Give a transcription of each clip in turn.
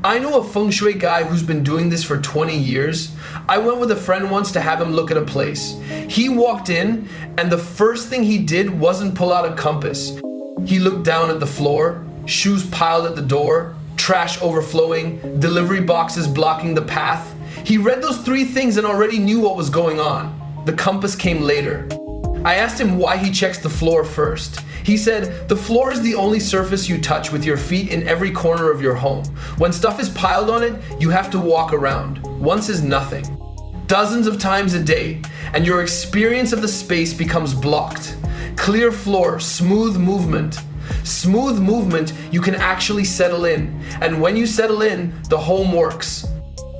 I know a Feng Shui guy who's been doing this for 20 years. I went with a friend once to have him look at a place. He walked in, and the first thing he did wasn't pull out a compass. He looked down at the floor, shoes piled at the door, trash overflowing, delivery boxes blocking the path. He read those 3 things and already knew what was going on. The compass came later. I asked him why he checks the floor first. He said, the floor is the only surface you touch with your feet in every corner of your home. When stuff is piled on it, you have to walk around. Once is nothing. Dozens of times a day, and your experience of the space becomes blocked. Clear floor, smooth movement. Smooth movement, you can actually settle in. And when you settle in, the home works.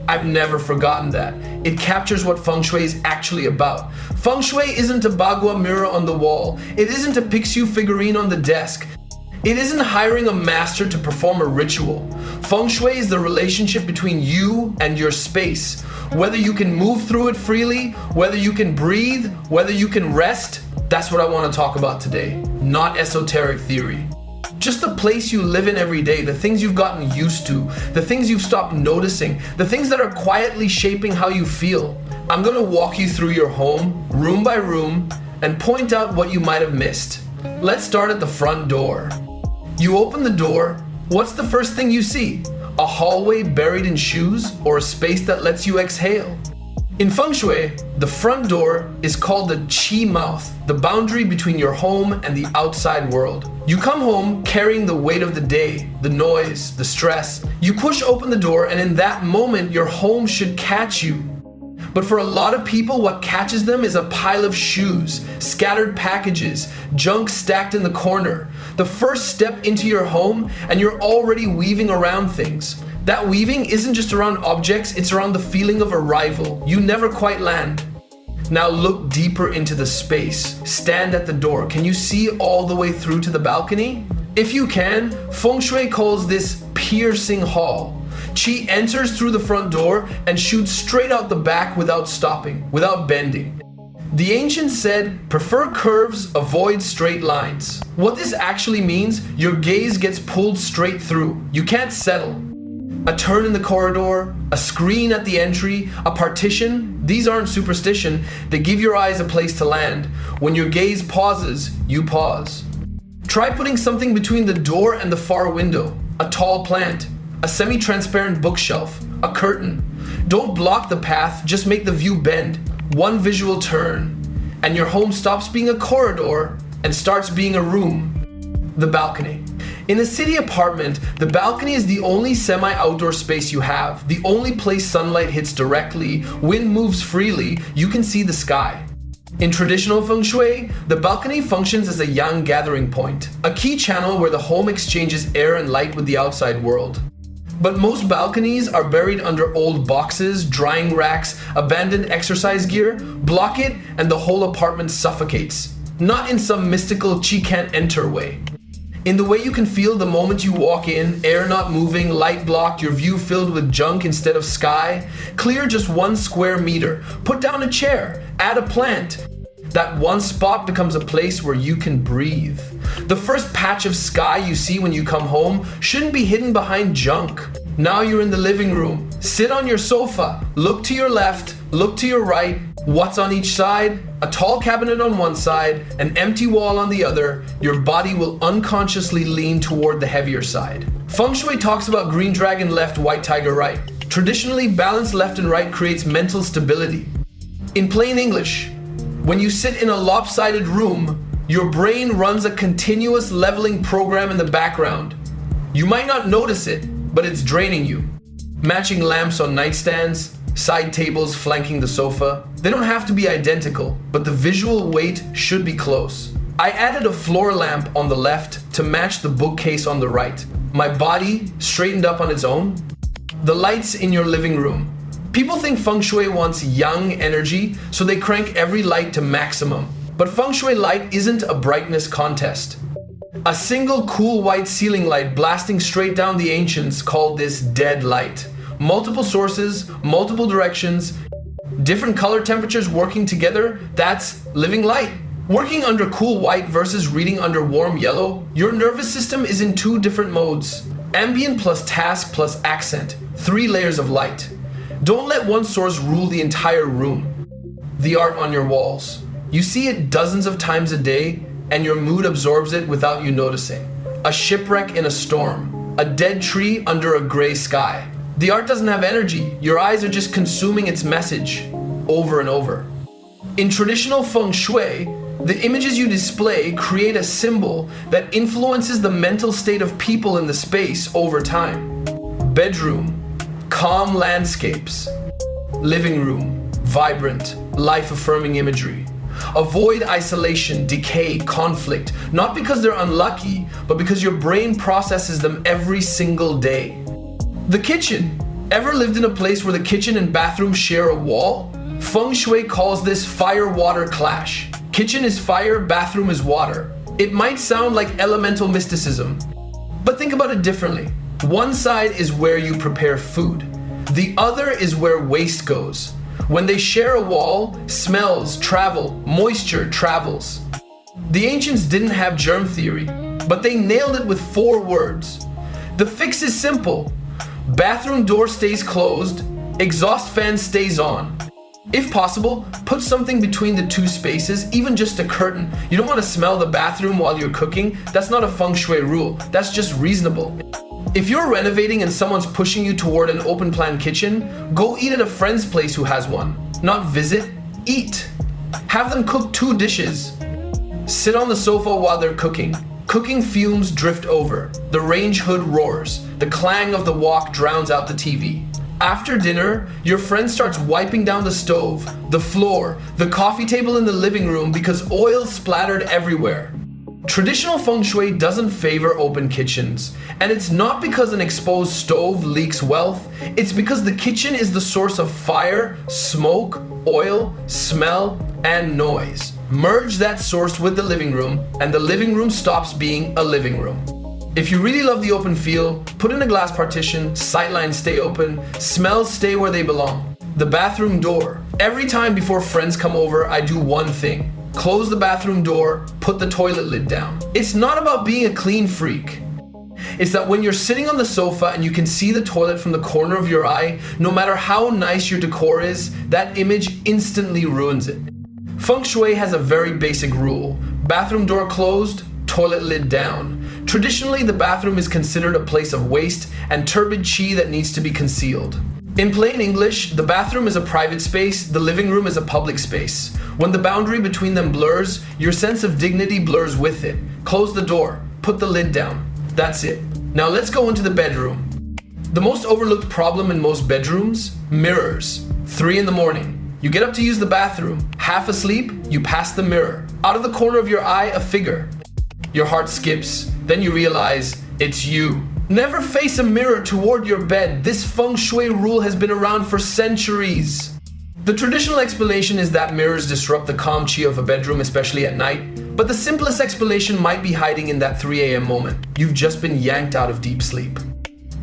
I've never forgotten that. It captures what Feng Shui is actually about. Feng Shui isn't a Bagua mirror on the wall. It isn't a Pixiu figurine on the desk. It isn't hiring a master to perform a ritual. Feng Shui is the relationship between you and your space. Whether you can move through it freely, whether you can breathe, whether you can rest, that's what I want to talk about today. Not esoteric theory. Just the place you live in every day, the things you've gotten used to, the things you've stopped noticing, the things that are quietly shaping how you feel. I'm going to walk you through your home, room by room, and point out what you might have missed. Let's start at the front door. You open the door, what's the first thing you see? A hallway buried in shoes, or a space that lets you exhale? In Feng Shui, the front door is called the Qi mouth, the boundary between your home and the outside world. You come home carrying the weight of the day, the noise, the stress. You push open the door, and in that moment, your home should catch you. But for a lot of people, what catches them is a pile of shoes, scattered packages, junk stacked in the corner. The first step into your home, and you're already weaving around things. That weaving isn't just around objects, it's around the feeling of arrival. You never quite land. Now look deeper into the space. Stand at the door. Can you see all the way through to the balcony? If you can, Feng Shui calls this piercing hall. Qi enters through the front door and shoots straight out the back without stopping, without bending. The ancients said, prefer curves, avoid straight lines. What this actually means, your gaze gets pulled straight through. You can't settle. A turn in the corridor, a screen at the entry, a partition, these aren't superstition, they give your eyes a place to land. When your gaze pauses, you pause. Try putting something between the door and the far window, a tall plant, a semi-transparent bookshelf, a curtain. Don't block the path, just make the view bend. One visual turn, and your home stops being a corridor and starts being a room. The balcony. In a city apartment, the balcony is the only semi-outdoor space you have, the only place sunlight hits directly, wind moves freely, you can see the sky. In traditional Feng Shui, the balcony functions as a yang gathering point, a key channel where the home exchanges air and light with the outside world. But most balconies are buried under old boxes, drying racks, abandoned exercise gear. Block it and the whole apartment suffocates. Not in some mystical Qi can't enter way. In the way you can feel the moment you walk in, air not moving, light blocked, your view filled with junk instead of sky. Clear just 1 square meter. Put down a chair. Add a plant. That one spot becomes a place where you can breathe. The first patch of sky you see when you come home shouldn't be hidden behind junk. Now you're in the living room. Sit on your sofa. Look to your left. Look to your right. What's on each side? A tall cabinet on one side, an empty wall on the other. Your body will unconsciously lean toward the heavier side. Feng Shui talks about green dragon left, white tiger right. Traditionally, balanced left and right creates mental stability. In plain English, when you sit in a lopsided room, your brain runs a continuous leveling program in the background. You might not notice it, but it's draining you. Matching lamps on nightstands, side tables flanking the sofa. They don't have to be identical, but the visual weight should be close. I added a floor lamp on the left to match the bookcase on the right. My body straightened up on its own. The lights in your living room. People think Feng Shui wants yang energy, so they crank every light to maximum. But Feng Shui light isn't a brightness contest. A single cool white ceiling light blasting straight down the ancients called this dead light. Multiple sources, multiple directions, different color temperatures working together, that's living light. Working under cool white versus reading under warm yellow, your nervous system is in 2 different modes. Ambient plus task plus accent, 3 layers of light. Don't let one source rule the entire room. The art on your walls. You see it dozens of times a day, and your mood absorbs it without you noticing. A shipwreck in a storm, a dead tree under a gray sky. The art doesn't have energy, your eyes are just consuming its message over and over. In traditional Feng Shui, the images you display create a symbol that influences the mental state of people in the space over time. Bedroom, calm landscapes. Living room, vibrant, life-affirming imagery. Avoid isolation, decay, conflict, not because they're unlucky, but because your brain processes them every single day. The kitchen. Ever lived in a place where the kitchen and bathroom share a wall? Feng Shui calls this fire-water clash. Kitchen is fire, bathroom is water. It might sound like elemental mysticism, but think about it differently. One side is where you prepare food. The other is where waste goes. When they share a wall, smells travel, moisture travels. The ancients didn't have germ theory, but they nailed it with 4 words. The fix is simple. Bathroom door stays closed, exhaust fan stays on. If possible, put something between the 2 spaces, even just a curtain. You don't want to smell the bathroom while you're cooking. That's not a Feng Shui rule. That's just reasonable. If you're renovating and someone's pushing you toward an open plan kitchen, go eat at a friend's place who has one. Not visit, eat. Have them cook 2 dishes. Sit on the sofa while they're cooking. Cooking fumes drift over. The range hood roars. The clang of the wok drowns out the TV. After dinner, your friend starts wiping down the stove, the floor, the coffee table in the living room because oil splattered everywhere. Traditional Feng Shui doesn't favor open kitchens, and it's not because an exposed stove leaks wealth, it's because the kitchen is the source of fire, smoke, oil, smell, and noise. Merge that source with the living room, and the living room stops being a living room. If you really love the open feel, put in a glass partition, sightlines stay open, smells stay where they belong. The bathroom door. Every time before friends come over, I do one thing. Close the bathroom door, put the toilet lid down. It's not about being a clean freak. It's that when you're sitting on the sofa and you can see the toilet from the corner of your eye, no matter how nice your decor is, that image instantly ruins it. Feng Shui has a very basic rule. Bathroom door closed, toilet lid down. Traditionally, the bathroom is considered a place of waste and turbid qi that needs to be concealed. In plain English, the bathroom is a private space, the living room is a public space. When the boundary between them blurs, your sense of dignity blurs with it. Close the door, put the lid down. That's it. Now let's go into the bedroom. The most overlooked problem in most bedrooms? Mirrors. 3 in the morning. You get up to use the bathroom. Half asleep, you pass the mirror. Out of the corner of your eye, a figure. Your heart skips. Then you realize it's you. Never face a mirror toward your bed. This Feng Shui rule has been around for centuries. The traditional explanation is that mirrors disrupt the calm qi of a bedroom, especially at night. But the simplest explanation might be hiding in that 3 a.m. moment. You've just been yanked out of deep sleep.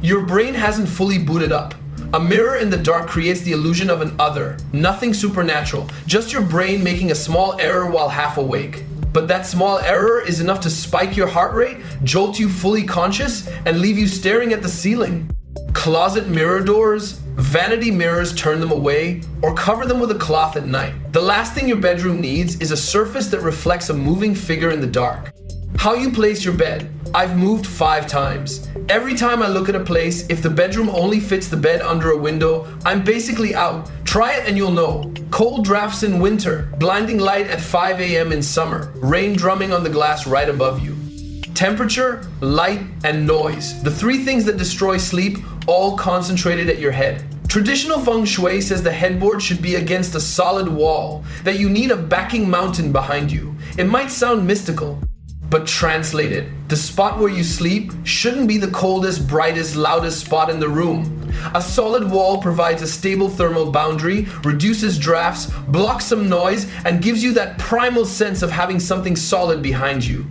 Your brain hasn't fully booted up. A mirror in the dark creates the illusion of an other. Nothing supernatural. Just your brain making a small error while half awake. But that small error is enough to spike your heart rate, jolt you fully conscious, and leave you staring at the ceiling. Closet mirror doors, vanity mirrors, turn them away, or cover them with a cloth at night. The last thing your bedroom needs is a surface that reflects a moving figure in the dark. How you place your bed. I've moved 5 times. Every time I look at a place, if the bedroom only fits the bed under a window, I'm basically out. Try it and you'll know. Cold drafts in winter, blinding light at 5 a.m. in summer, rain drumming on the glass right above you. Temperature, light, and noise, the 3 things that destroy sleep, all concentrated at your head. Traditional Feng Shui says the headboard should be against a solid wall, that you need a backing mountain behind you. It might sound mystical, but translate it. The spot where you sleep shouldn't be the coldest, brightest, loudest spot in the room. A solid wall provides a stable thermal boundary, reduces drafts, blocks some noise, and gives you that primal sense of having something solid behind you.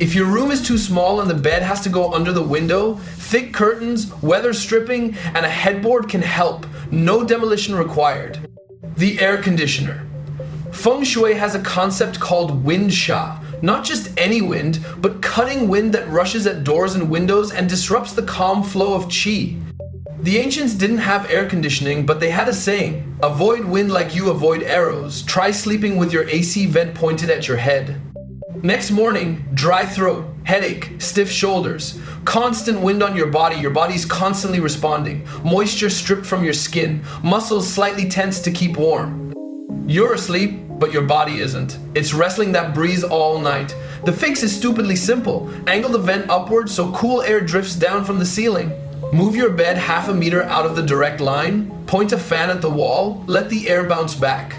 If your room is too small and the bed has to go under the window, thick curtains, weather stripping, and a headboard can help. No demolition required. The air conditioner. Feng Shui has a concept called wind sha, Not just any wind, but cutting wind that rushes at doors and windows and disrupts the calm flow of qi. The ancients didn't have air conditioning, but they had a saying: avoid wind like you avoid arrows. Try sleeping with your AC vent pointed at your head. Next morning, dry throat, headache, stiff shoulders, constant wind on your body's constantly responding, moisture stripped from your skin, muscles slightly tense to keep warm. You're asleep, but your body isn't. It's wrestling that breeze all night. The fix is stupidly simple. Angle the vent upward so cool air drifts down from the ceiling. Move your bed half a meter out of the direct line, point a fan at the wall, let the air bounce back.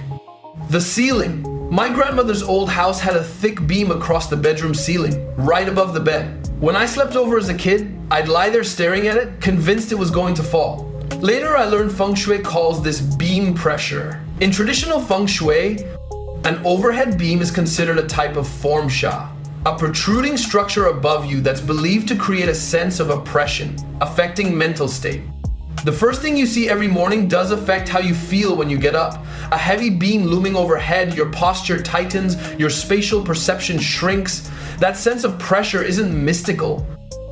The ceiling. My grandmother's old house had a thick beam across the bedroom ceiling, right above the bed. When I slept over as a kid, I'd lie there staring at it, convinced it was going to fall. Later I learned Feng Shui calls this beam pressure. In traditional Feng Shui, an overhead beam is considered a type of form sha, a protruding structure above you that's believed to create a sense of oppression, affecting mental state. The first thing you see every morning does affect how you feel when you get up. A heavy beam looming overhead, your posture tightens, your spatial perception shrinks. That sense of pressure isn't mystical.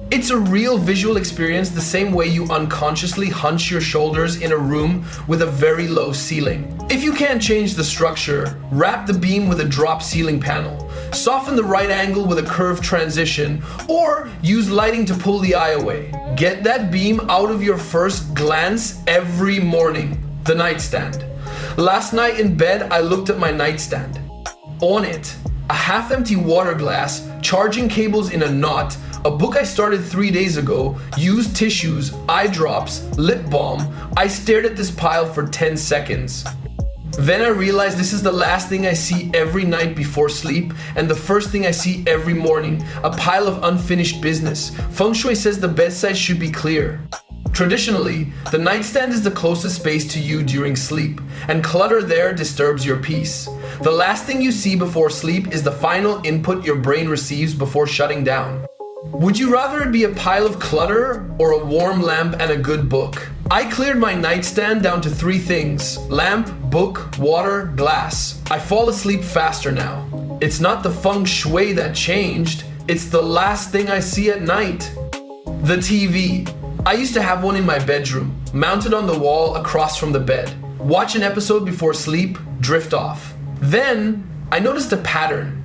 It's a real visual experience, the same way you unconsciously hunch your shoulders in a room with a very low ceiling. If you can't change the structure, wrap the beam with a drop ceiling panel. Soften the right angle with a curved transition, or use lighting to pull the eye away. Get that beam out of your first glance every morning. The nightstand. Last night in bed, I looked at my nightstand. On it, a half-empty water glass, charging cables in a knot, a book I started 3 days ago, used tissues, eye drops, lip balm. I stared at this pile for 10 seconds. Then I realized this is the last thing I see every night before sleep, and the first thing I see every morning, a pile of unfinished business. Feng Shui says the bedside should be clear. Traditionally, the nightstand is the closest space to you during sleep, and clutter there disturbs your peace. The last thing you see before sleep is the final input your brain receives before shutting down. Would you rather it be a pile of clutter or a warm lamp and a good book? I cleared my nightstand down to 3 things: lamp, book, water, glass. I fall asleep faster now. It's not the Feng Shui that changed, it's the last thing I see at night. The TV. I used to have one in my bedroom, mounted on the wall across from the bed. Watch an episode before sleep, drift off. Then, I noticed a pattern.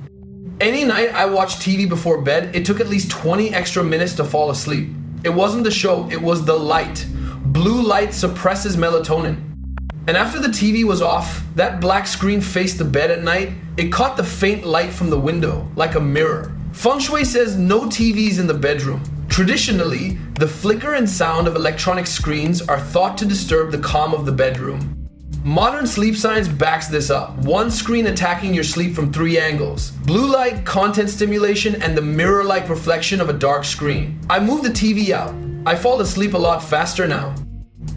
Any night I watched TV before bed, it took at least 20 extra minutes to fall asleep. It wasn't the show, it was the light. Blue light suppresses melatonin. And after the TV was off, that black screen faced the bed at night, it caught the faint light from the window, like a mirror. Feng Shui says no TVs in the bedroom. Traditionally, the flicker and sound of electronic screens are thought to disturb the calm of the bedroom. Modern sleep science backs this up. One screen attacking your sleep from 3 angles: blue light, content stimulation, and the mirror-like reflection of a dark screen. I moved the TV out. I fall asleep a lot faster now.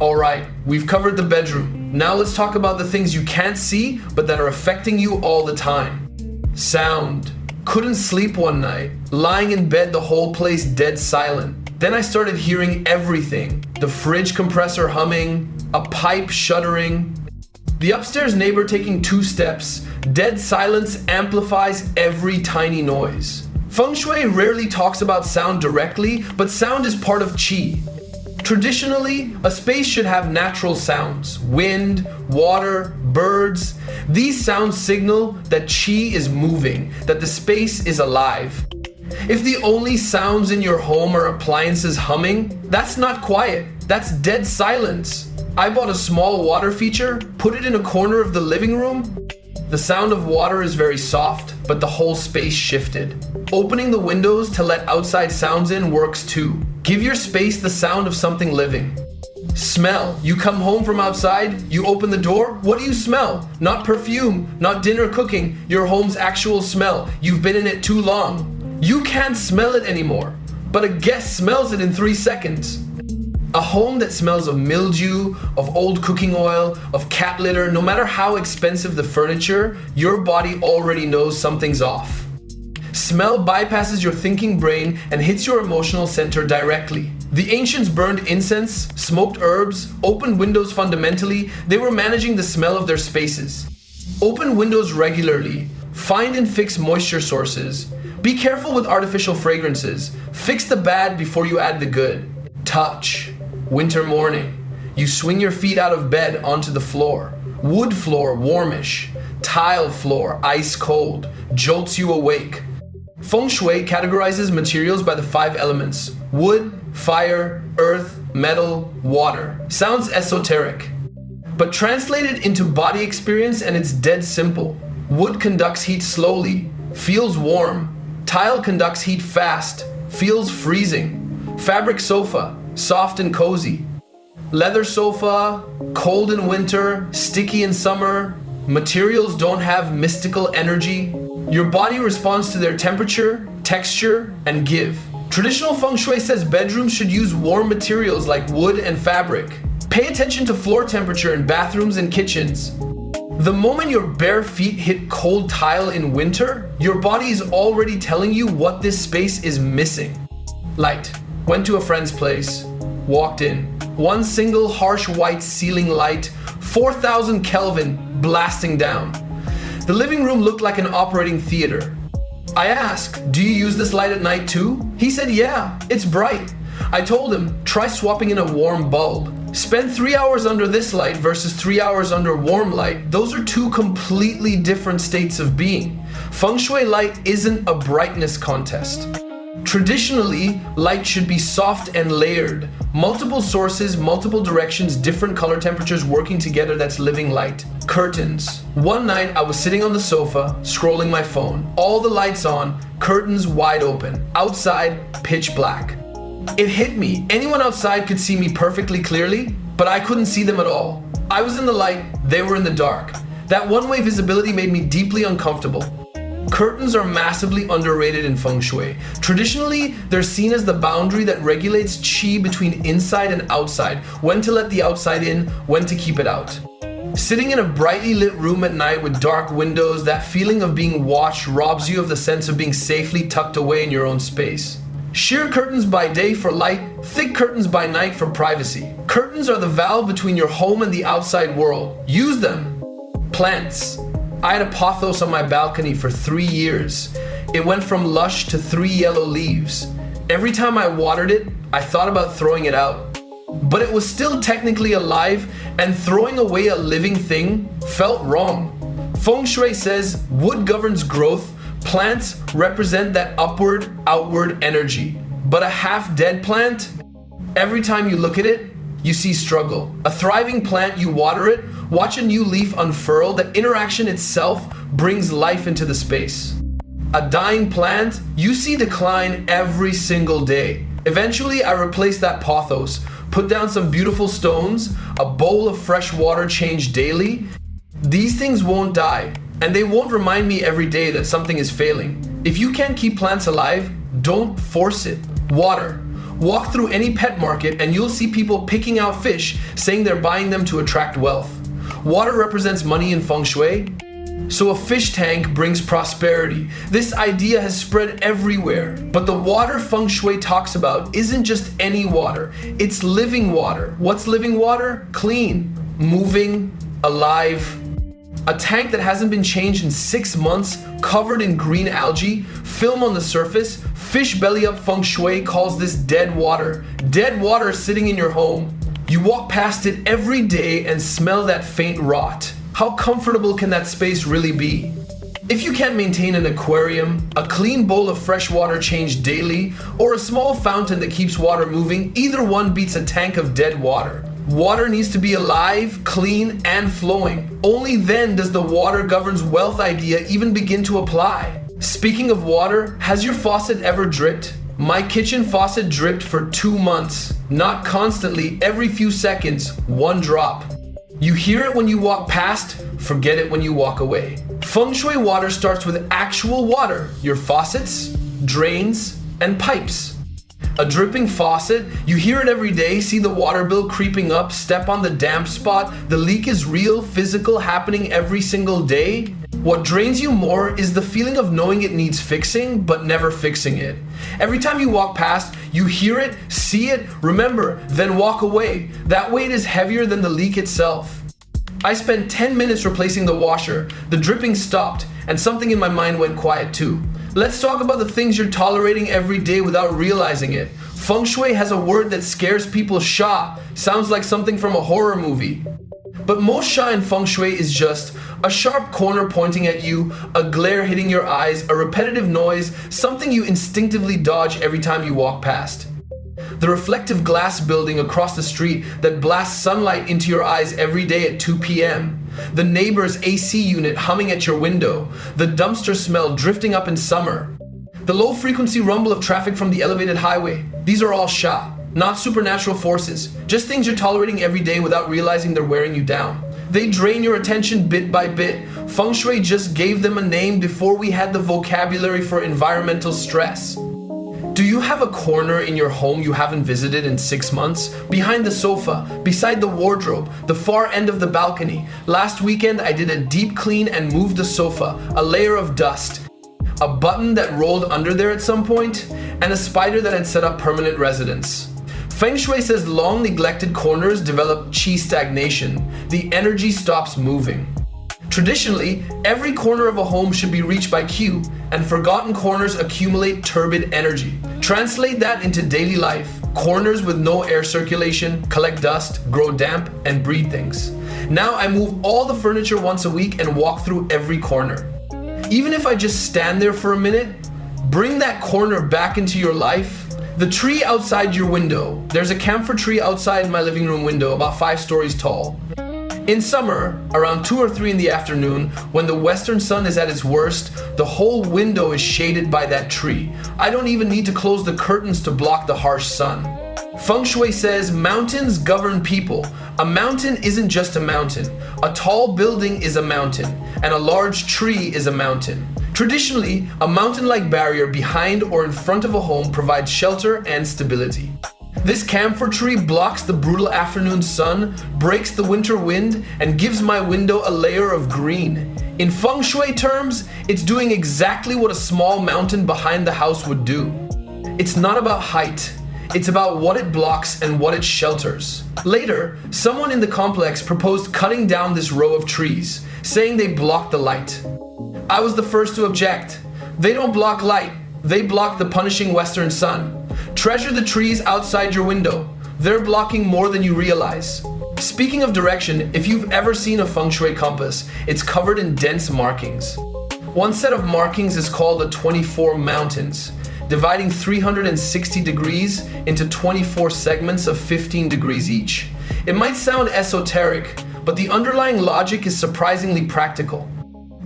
Alright, we've covered the bedroom. Now let's talk about the things you can't see, but that are affecting you all the time. Sound. Couldn't sleep one night. Lying in bed, the whole place dead silent. Then I started hearing everything. The fridge compressor humming, a pipe shuddering, the upstairs neighbor taking 2 steps. Dead silence amplifies every tiny noise. Feng Shui rarely talks about sound directly, but sound is part of qi. Traditionally, a space should have natural sounds: wind, water, birds. These sounds signal that qi is moving, that the space is alive. If the only sounds in your home are appliances humming, that's not quiet, that's dead silence. I bought a small water feature, put it in a corner of the living room. The sound of water is very soft, but the whole space shifted. Opening the windows to let outside sounds in works too. Give your space the sound of something living. Smell. You come home from outside, you open the door, what do you smell? Not perfume, not dinner cooking, your home's actual smell. You've been in it too long. You can't smell it anymore, but a guest smells it in 3 seconds. A home that smells of mildew, of old cooking oil, of cat litter, no matter how expensive the furniture, your body already knows something's off. Smell bypasses your thinking brain and hits your emotional center directly. The ancients burned incense, smoked herbs, opened windows fundamentally. They were managing the smell of their spaces. Open windows regularly. Find and fix moisture sources. Be careful with artificial fragrances. Fix the bad before you add the good. Touch. Winter morning. You swing your feet out of bed onto the floor. Wood floor, warmish. Tile floor, ice cold. Jolts you awake. Feng Shui categorizes materials by the 5 elements: wood, fire, earth, metal, water. Sounds esoteric, but translated into body experience and it's dead simple. Wood conducts heat slowly, feels warm. Tile conducts heat fast, feels freezing. Fabric sofa, soft and cozy. Leather sofa, cold in winter, sticky in summer. Materials don't have mystical energy. Your body responds to their temperature, texture, and give. Traditional Feng Shui says bedrooms should use warm materials like wood and fabric. Pay attention to floor temperature in bathrooms and kitchens. The moment your bare feet hit cold tile in winter, your body is already telling you what this space is missing. Light. Went to a friend's place. Walked in. One single harsh white ceiling light, 4,000 Kelvin, blasting down. The living room looked like an operating theater. I asked, "Do you use this light at night too?" He said, "Yeah, it's bright." I told him, "Try swapping in a warm bulb. Spend 3 hours under this light versus 3 hours under warm light. Those are 2 completely different states of being." Feng Shui light isn't a brightness contest. Traditionally, light should be soft and layered. Multiple sources, multiple directions, different color temperatures working together, that's living light. Curtains. One night I was sitting on the sofa, scrolling my phone. All the lights on, curtains wide open. Outside, pitch black. It hit me. Anyone outside could see me perfectly clearly, but I couldn't see them at all. I was in the light, they were in the dark. That one-way visibility made me deeply uncomfortable. Curtains are massively underrated in Feng Shui. Traditionally, they're seen as the boundary that regulates qi between inside and outside, when to let the outside in, when to keep it out. Sitting in a brightly lit room at night with dark windows, that feeling of being watched robs you of the sense of being safely tucked away in your own space. Sheer curtains by day for light, thick curtains by night for privacy. Curtains are the valve between your home and the outside world. Use them. Plants. I had a pothos on my balcony for 3 years. It went from lush to 3 yellow leaves. Every time I watered it, I thought about throwing it out. But it was still technically alive, and throwing away a living thing felt wrong. Feng Shui says wood governs growth, plants represent that upward, outward energy. But a half-dead plant, every time you look at it, you see struggle. A thriving plant, you water it, watch a new leaf unfurl, that interaction itself brings life into the space. A dying plant, you see decline every single day. Eventually, I replaced that pothos, put down some beautiful stones, a bowl of fresh water changed daily. These things won't die, and they won't remind me every day that something is failing. If you can't keep plants alive, don't force it. Water. Walk through any pet market and you'll see people picking out fish, saying they're buying them to attract wealth. Water represents money in Feng Shui, so a fish tank brings prosperity. This idea has spread everywhere. But the water Feng Shui talks about isn't just any water, it's living water. What's living water? Clean, moving, alive. A tank that hasn't been changed in 6 months, covered in green algae, film on the surface. Fish belly up Feng Shui calls this dead water. Dead water sitting in your home. You walk past it every day and smell that faint rot. How comfortable can that space really be? If you can't maintain an aquarium, a clean bowl of fresh water changed daily, or a small fountain that keeps water moving, either one beats a tank of dead water. Water needs to be alive, clean, and flowing. Only then does the water governs wealth idea even begin to apply. Speaking of water, has your faucet ever dripped? My kitchen faucet dripped for 2 months. Not constantly, every few seconds, 1 drop. You hear it when you walk past, forget it when you walk away. Feng Shui water starts with actual water, your faucets, drains, and pipes. A dripping faucet, you hear it every day, see the water bill creeping up, step on the damp spot. The leak is real, physical, happening every single day. What drains you more is the feeling of knowing it needs fixing, but never fixing it. Every time you walk past, you hear it, see it, remember, then walk away. That weight is heavier than the leak itself. I spent 10 minutes replacing the washer. The dripping stopped, and something in my mind went quiet too. Let's talk about the things you're tolerating every day without realizing it. Feng Shui has a word that scares people. Sha sounds like something from a horror movie. But most sha in Feng Shui is just a sharp corner pointing at you, a glare hitting your eyes, a repetitive noise, something you instinctively dodge every time you walk past. The reflective glass building across the street that blasts sunlight into your eyes every day at 2 p.m. The neighbor's AC unit humming at your window. The dumpster smell drifting up in summer. The low frequency rumble of traffic from the elevated highway. These are all sha, not supernatural forces. Just things you're tolerating every day without realizing they're wearing you down. They drain your attention bit by bit. Feng Shui just gave them a name before we had the vocabulary for environmental stress. Do you have a corner in your home you haven't visited in 6 months? Behind the sofa, beside the wardrobe, the far end of the balcony. Last weekend I did a deep clean and moved the sofa, a layer of dust, a button that rolled under there at some point, and a spider that had set up permanent residence. Feng Shui says long neglected corners develop qi stagnation. The energy stops moving. Traditionally, every corner of a home should be reached by Q, and forgotten corners accumulate turbid energy. Translate that into daily life. Corners with no air circulation collect dust, grow damp, and breed things. Now I move all the furniture once a week and walk through every corner. Even if I just stand there for a minute, bring that corner back into your life. The tree outside your window. There's a camphor tree outside my living room window, about 5 stories tall. In summer, around 2 or 3 in the afternoon, when the western sun is at its worst, the whole window is shaded by that tree. I don't even need to close the curtains to block the harsh sun. Feng Shui says mountains govern people. A mountain isn't just a mountain. A tall building is a mountain, and a large tree is a mountain. Traditionally, a mountain-like barrier behind or in front of a home provides shelter and stability. This camphor tree blocks the brutal afternoon sun, breaks the winter wind, and gives my window a layer of green. In Feng Shui terms, it's doing exactly what a small mountain behind the house would do. It's not about height. It's about what it blocks and what it shelters. Later, someone in the complex proposed cutting down this row of trees, saying they block the light. I was the first to object. They don't block light. They block the punishing western sun. Treasure the trees outside your window. They're blocking more than you realize. Speaking of direction, if you've ever seen a Feng Shui compass, it's covered in dense markings. One set of markings is called the 24 mountains, dividing 360 degrees into 24 segments of 15 degrees each. It might sound esoteric, but the underlying logic is surprisingly practical.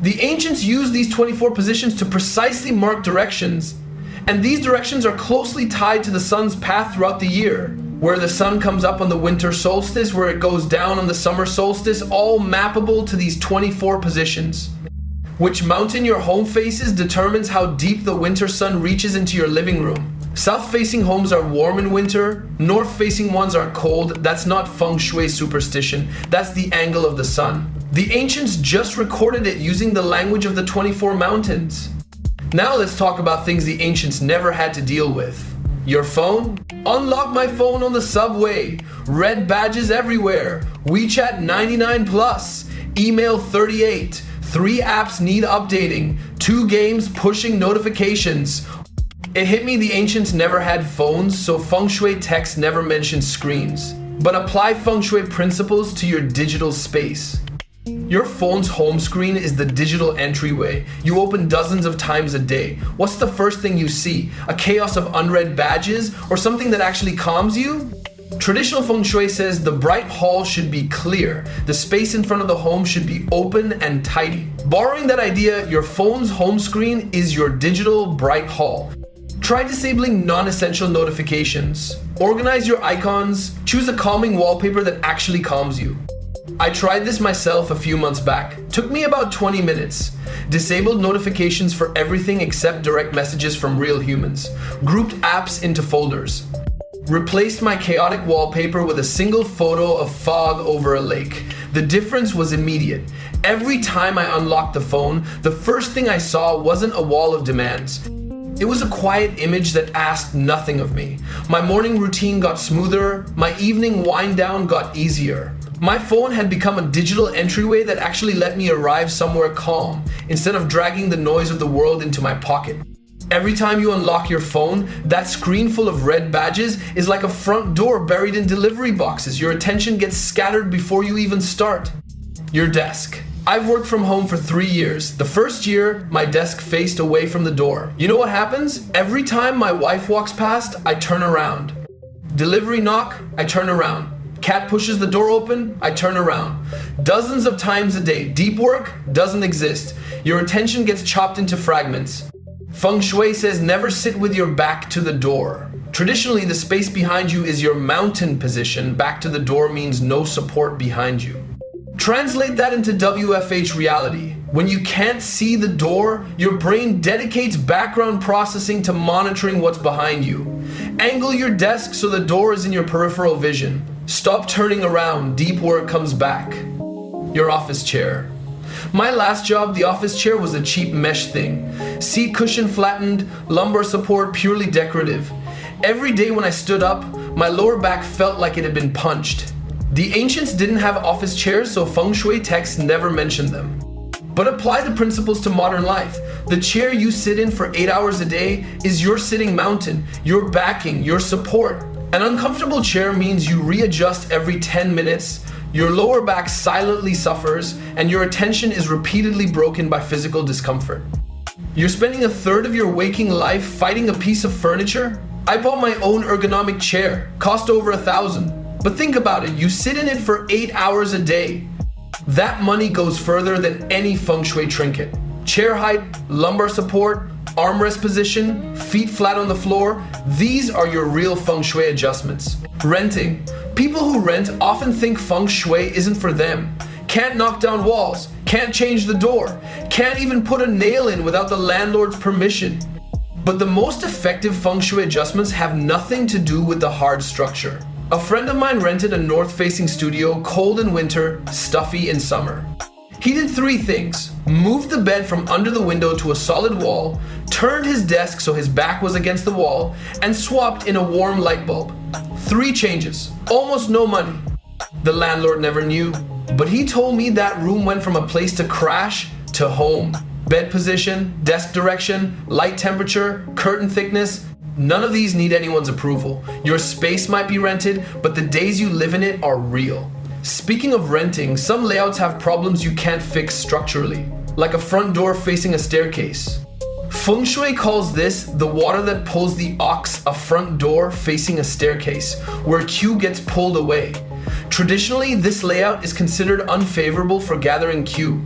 The ancients used these 24 positions to precisely mark directions, and these directions are closely tied to the sun's path throughout the year. Where the sun comes up on the winter solstice, where it goes down on the summer solstice, all mappable to these 24 positions. Which mountain your home faces determines how deep the winter sun reaches into your living room. South-facing homes are warm in winter, north-facing ones are cold. That's not Feng Shui superstition, that's the angle of the sun. The ancients just recorded it using the language of the 24 mountains. Now let's talk about things the ancients never had to deal with. Your phone? Unlock my phone on the subway. Red badges everywhere. WeChat 99 plus. Email 38. 3 apps need updating. 2 games pushing notifications. It hit me the ancients never had phones, so Feng Shui texts never mentioned screens. But apply Feng Shui principles to your digital space. Your phone's home screen is the digital entryway. You open dozens of times a day. What's the first thing you see? A chaos of unread badges or something that actually calms you? Traditional Feng Shui says the bright hall should be clear. The space in front of the home should be open and tidy. Borrowing that idea, your phone's home screen is your digital bright hall. Try disabling non-essential notifications. Organize your icons. Choose a calming wallpaper that actually calms you. I tried this myself a few months back. Took me about 20 minutes. Disabled notifications for everything except direct messages from real humans. Grouped apps into folders. Replaced my chaotic wallpaper with a single photo of fog over a lake. The difference was immediate. Every time I unlocked the phone, the first thing I saw wasn't a wall of demands. It was a quiet image that asked nothing of me. My morning routine got smoother. My evening wind down got easier. My phone had become a digital entryway that actually let me arrive somewhere calm, instead of dragging the noise of the world into my pocket. Every time you unlock your phone, that screen full of red badges is like a front door buried in delivery boxes. Your attention gets scattered before you even start. Your desk. I've worked from home for 3 years. The first year, my desk faced away from the door. You know what happens? Every time my wife walks past, I turn around. Delivery knock, I turn around. Cat pushes the door open, I turn around. Dozens of times a day. Deep work doesn't exist. Your attention gets chopped into fragments. Feng Shui says never sit with your back to the door. Traditionally, the space behind you is your mountain position. Back to the door means no support behind you. Translate that into WFH reality. When you can't see the door, your brain dedicates background processing to monitoring what's behind you. Angle your desk so the door is in your peripheral vision. Stop turning around, deep work comes back. Your office chair. My last job, the office chair was a cheap mesh thing. Seat cushion flattened, lumbar support purely decorative. Every day when I stood up, my lower back felt like it had been punched. The ancients didn't have office chairs, so Feng Shui texts never mentioned them. But apply the principles to modern life. The chair you sit in for 8 hours a day is your sitting mountain, your backing, your support. An uncomfortable chair means you readjust every 10 minutes, your lower back silently suffers, and your attention is repeatedly broken by physical discomfort. You're spending a third of your waking life fighting a piece of furniture? I bought my own ergonomic chair, cost over $1,000. But think about it, you sit in it for 8 hours a day. That money goes further than any Feng Shui trinket. Chair height, lumbar support, armrest position, feet flat on the floor, these are your real Feng Shui adjustments. Renting. People who rent often think Feng Shui isn't for them. Can't knock down walls, can't change the door, can't even put a nail in without the landlord's permission. But the most effective Feng Shui adjustments have nothing to do with the hard structure. A friend of mine rented a north-facing studio, cold in winter, stuffy in summer. He did 3 things: moved the bed from under the window to a solid wall, turned his desk so his back was against the wall, and swapped in a warm light bulb. 3 changes, almost no money. The landlord never knew, but he told me that room went from a place to crash to home. Bed position, desk direction, light temperature, curtain thickness, none of these need anyone's approval. Your space might be rented, but the days you live in it are real. Speaking of renting, some layouts have problems you can't fix structurally, like a front door facing a staircase. Feng Shui calls this the water that pulls the ox, a front door facing a staircase, where Q gets pulled away. Traditionally, this layout is considered unfavorable for gathering Q.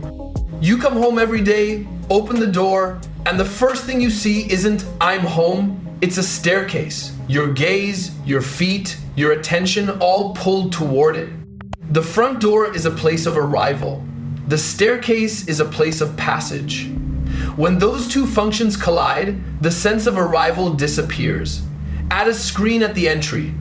You come home every day, open the door, and the first thing you see isn't "I'm home," it's a staircase. Your gaze, your feet, your attention all pulled toward it. The front door is a place of arrival. The staircase is a place of passage. When those 2 functions collide, the sense of arrival disappears. Add a screen at the entry.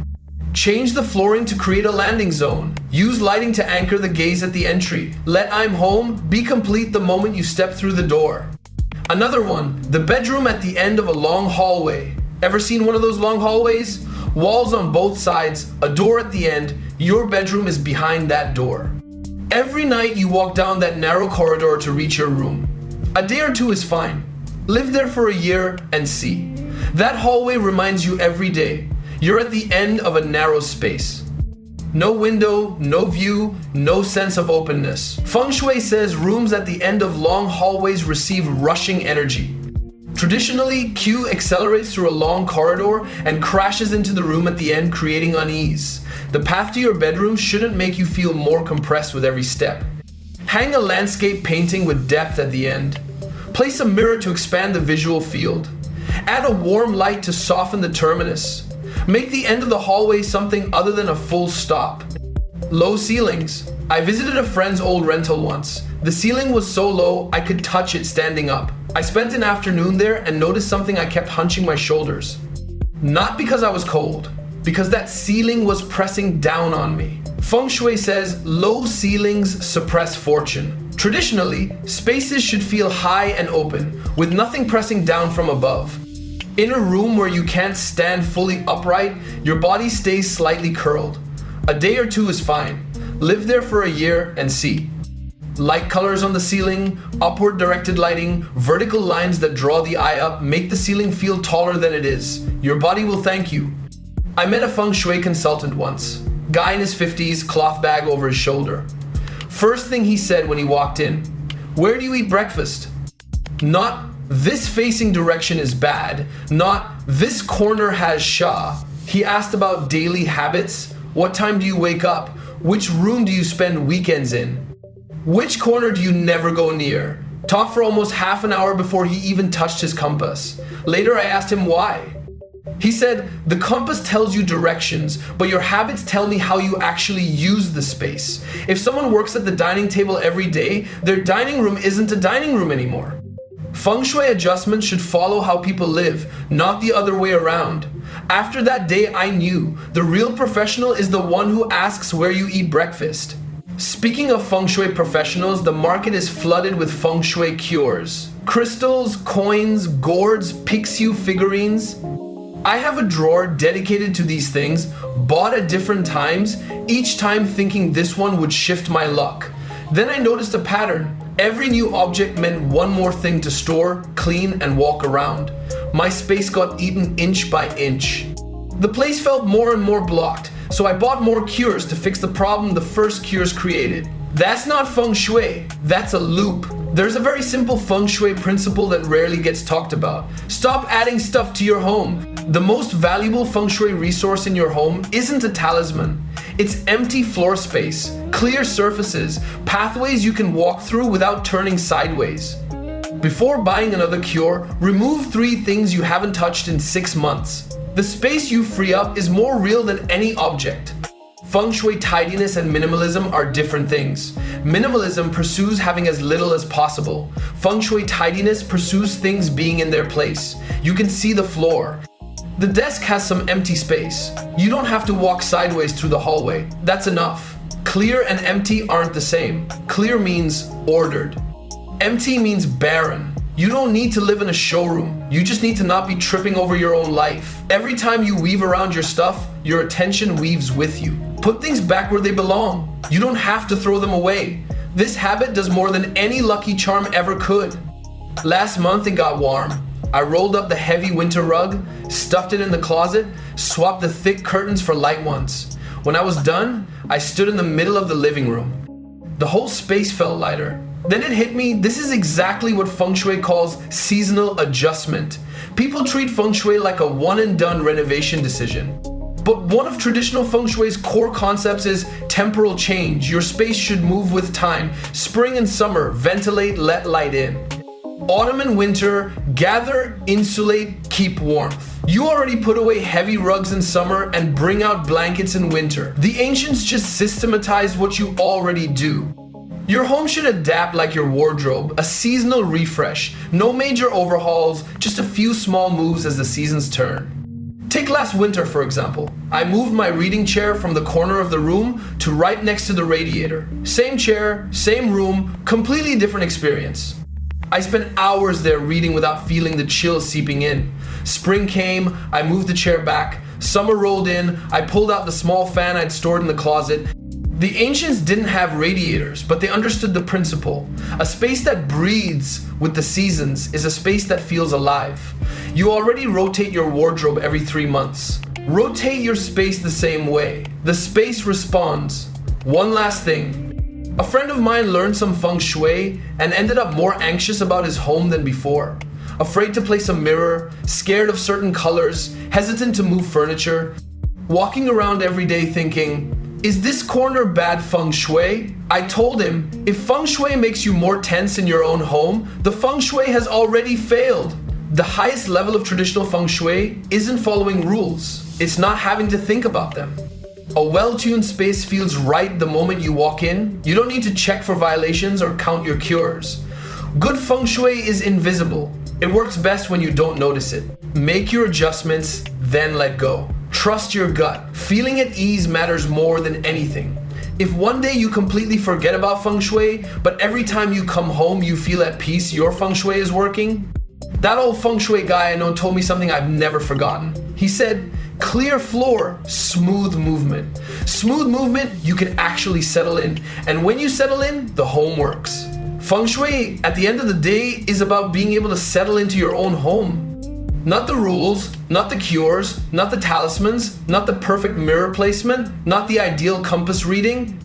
Change the flooring to create a landing zone. Use lighting to anchor the gaze at the entry. Let "I'm home" be complete the moment you step through the door. Another one, the bedroom at the end of a long hallway. Ever seen one of those long hallways? Walls on both sides, a door at the end, your bedroom is behind that door. Every night you walk down that narrow corridor to reach your room. A day or 2 is fine. Live there for a year and see. That hallway reminds you every day, you're at the end of a narrow space. No window, no view, no sense of openness. Feng Shui says rooms at the end of long hallways receive rushing energy. Traditionally, Q accelerates through a long corridor and crashes into the room at the end, creating unease. The path to your bedroom shouldn't make you feel more compressed with every step. Hang a landscape painting with depth at the end. Place a mirror to expand the visual field. Add a warm light to soften the terminus. Make the end of the hallway something other than a full stop. Low ceilings. I visited a friend's old rental once. The ceiling was so low I could touch it standing up. I spent an afternoon there and noticed something. I kept hunching my shoulders. Not because I was cold, because that ceiling was pressing down on me. Feng Shui says low ceilings suppress fortune. Traditionally, spaces should feel high and open, with nothing pressing down from above. In a room where you can't stand fully upright, your body stays slightly curled. A day or 2 is fine. Live there for a year and see. Light colors on the ceiling, upward directed lighting, vertical lines that draw the eye up make the ceiling feel taller than it is. Your body will thank you. I met a Feng Shui consultant once. Guy in his 50s, cloth bag over his shoulder. First thing he said when he walked in, "Where do you eat breakfast?" Not, "This facing direction is bad," not, "This corner has Sha." He asked about daily habits. What time do you wake up? Which room do you spend weekends in? Which corner do you never go near? Talked for almost half an hour before he even touched his compass. Later I asked him why. He said, "The compass tells you directions, but your habits tell me how you actually use the space. If someone works at the dining table every day, their dining room isn't a dining room anymore." Feng Shui adjustments should follow how people live, not the other way around. After that day, I knew the real professional is the one who asks where you eat breakfast. Speaking of Feng Shui professionals, the market is flooded with Feng Shui cures. Crystals, coins, gourds, Pixiu figurines. I have a drawer dedicated to these things, bought at different times, each time thinking this one would shift my luck. Then I noticed a pattern. Every new object meant one more thing to store, clean, and walk around. My space got eaten inch by inch. The place felt more and more blocked, so I bought more cures to fix the problem the first cures created. That's not Feng Shui, that's a loop. There's a very simple Feng Shui principle that rarely gets talked about. Stop adding stuff to your home. The most valuable Feng Shui resource in your home isn't a talisman. It's empty floor space, clear surfaces, pathways you can walk through without turning sideways. Before buying another cure, remove 3 things you haven't touched in 6 months. The space you free up is more real than any object. Feng Shui tidiness and minimalism are different things. Minimalism pursues having as little as possible. Feng Shui tidiness pursues things being in their place. You can see the floor. The desk has some empty space. You don't have to walk sideways through the hallway. That's enough. Clear and empty aren't the same. Clear means ordered. Empty means barren. You don't need to live in a showroom. You just need to not be tripping over your own life. Every time you weave around your stuff, your attention weaves with you. Put things back where they belong. You don't have to throw them away. This habit does more than any lucky charm ever could. Last month it got warm. I rolled up the heavy winter rug, stuffed it in the closet, swapped the thick curtains for light ones. When I was done, I stood in the middle of the living room. The whole space felt lighter. Then it hit me, this is exactly what Feng Shui calls seasonal adjustment. People treat Feng Shui like a one and done renovation decision. But one of traditional Feng Shui's core concepts is temporal change. Your space should move with time. Spring and summer, ventilate, let light in. Autumn and winter, gather, insulate, keep warmth. You already put away heavy rugs in summer and bring out blankets in winter. The ancients just systematized what you already do. Your home should adapt like your wardrobe, a seasonal refresh. No major overhauls, just a few small moves as the seasons turn. Take last winter, for example. I moved my reading chair from the corner of the room to right next to the radiator. Same chair, same room, completely different experience. I spent hours there reading without feeling the chill seeping in. Spring came, I moved the chair back. Summer rolled in, I pulled out the small fan I'd stored in the closet. The ancients didn't have radiators, but they understood the principle. A space that breathes with the seasons is a space that feels alive. You already rotate your wardrobe every 3 months. Rotate your space the same way. The space responds. One last thing. A friend of mine learned some Feng Shui and ended up more anxious about his home than before. Afraid to place a mirror, scared of certain colors, hesitant to move furniture, walking around every day thinking, is this corner bad Feng Shui? I told him, if Feng Shui makes you more tense in your own home, the Feng Shui has already failed. The highest level of traditional Feng Shui isn't following rules. It's not having to think about them. A well-tuned space feels right the moment you walk in. You don't need to check for violations or count your cures. Good Feng Shui is invisible. It works best when you don't notice it. Make your adjustments, then let go. Trust your gut. Feeling at ease matters more than anything. If one day you completely forget about Feng Shui, but every time you come home you feel at peace your Feng Shui is working, that old Feng Shui guy I know told me something I've never forgotten. He said, Clear floor, smooth movement. Smooth movement, you can actually settle in. And when you settle in, the home works. Feng Shui, at the end of the day, is about being able to settle into your own home. Not the rules, not the cures, not the talismans, not the perfect mirror placement, not the ideal compass reading.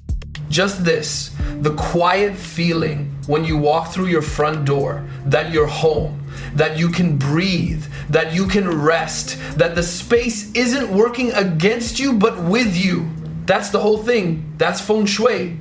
Just this, the quiet feeling when you walk through your front door that you're home, that you can breathe, that you can rest, that the space isn't working against you but with you. That's the whole thing. That's Feng Shui.